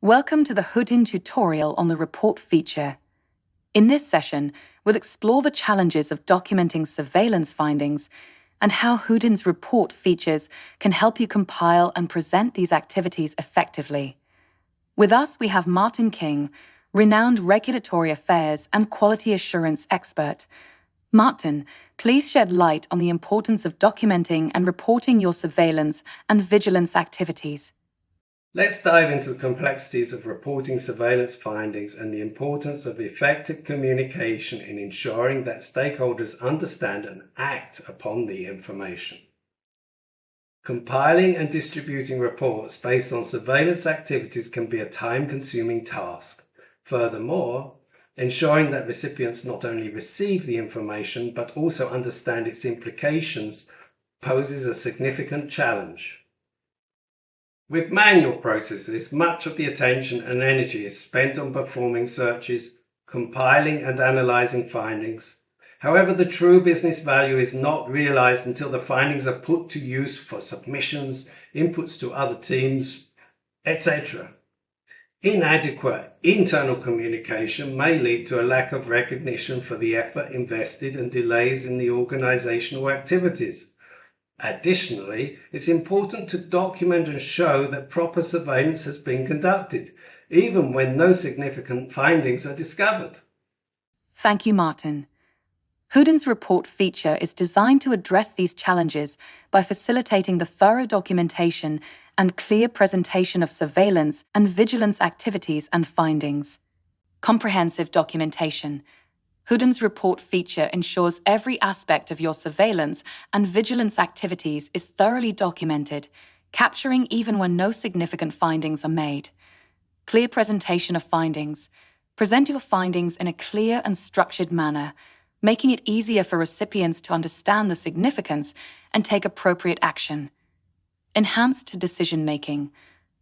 Welcome to the Hoodin tutorial on the report feature. In this session, we'll explore the challenges of documenting surveillance findings and how Hoodin's report features can help you compile and present these activities effectively. With us, we have Martin King, renowned regulatory affairs and quality assurance expert. Martin, please shed light on the importance of documenting and reporting your surveillance and vigilance activities. Let's dive into the complexities of reporting surveillance findings and the importance of effective communication in ensuring that stakeholders understand and act upon the information. Compiling and distributing reports based on surveillance activities can be a time-consuming task. Furthermore, ensuring that recipients not only receive the information but also understand its implications poses a significant challenge. With manual processes, much of the attention and energy is spent on performing searches, compiling and analyzing findings. However, the true business value is not realized until the findings are put to use for submissions, inputs to other teams, etc. Inadequate internal communication may lead to a lack of recognition for the effort invested and delays in the organizational activities. Additionally, it's important to document and show that proper surveillance has been conducted, even when no significant findings are discovered. Thank you, Martin. Hoodin's report feature is designed to address these challenges by facilitating the thorough documentation and clear presentation of surveillance and vigilance activities and findings. Comprehensive documentation. Hoodin's report feature ensures every aspect of your surveillance and vigilance activities is thoroughly documented, capturing even when no significant findings are made. Clear presentation of findings. Present your findings in a clear and structured manner, making it easier for recipients to understand the significance and take appropriate action. Enhanced decision-making.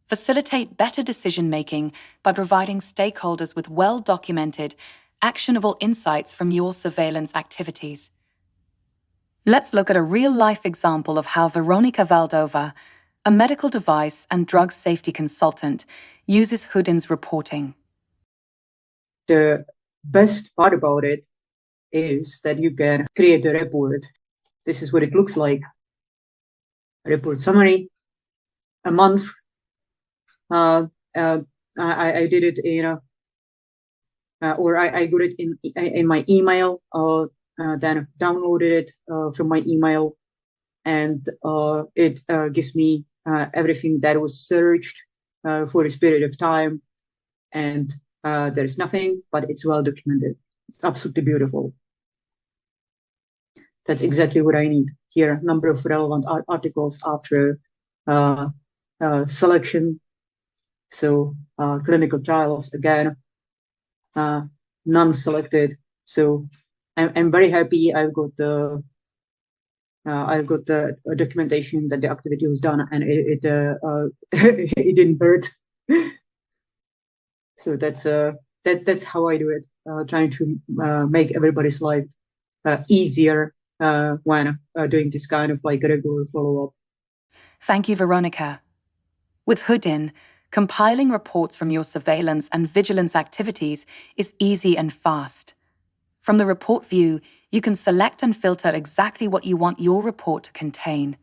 Facilitate better decision-making by providing stakeholders with well-documented, actionable insights from your surveillance activities. Let's look at a real-life example of how Veronica Valdova, a medical device and drug safety consultant, uses Hoodin's reporting. The best part about it is that you can create a report. This is what it looks like. A report summary, a month. I did it in or I got it in my email, then downloaded it from my email, and it gives me everything that was searched for this period of time, and there's nothing, but it's well documented. It's absolutely beautiful. That's exactly what I need here. Number of relevant articles after selection. So clinical trials again. None selected, so I'm very happy. I've got the documentation that the activity was done, and it it didn't hurt. So that's how I do it. Trying to make everybody's life easier when doing this kind of like regular follow-up. Thank you, Veronica. With Hoodin, compiling reports from your surveillance and vigilance activities is easy and fast. From the report view, you can select and filter exactly what you want your report to contain.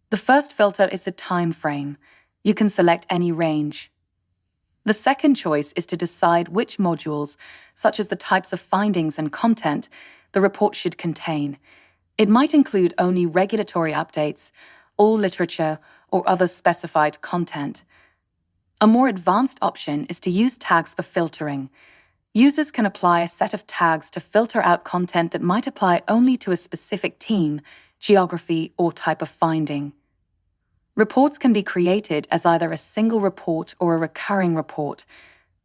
The first filter is the time frame. You can select any range. The second choice is to decide which modules, such as the types of findings and content, the report should contain. It might include only regulatory updates, all literature, or other specified content. A more advanced option is to use tags for filtering. Users can apply a set of tags to filter out content that might apply only to a specific team, geography, or type of finding. Reports can be created as either a single report or a recurring report.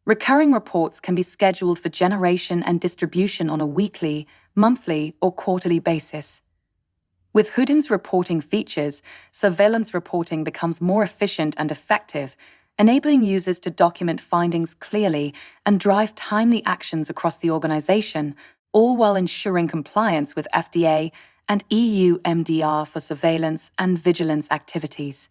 Recurring reports can be scheduled for generation and distribution on a weekly, monthly, or quarterly basis. With Hoodin's reporting features, surveillance reporting becomes more efficient and effective, enabling users to document findings clearly and drive timely actions across the organization, all while ensuring compliance with FDA and EU MDR for surveillance and vigilance activities.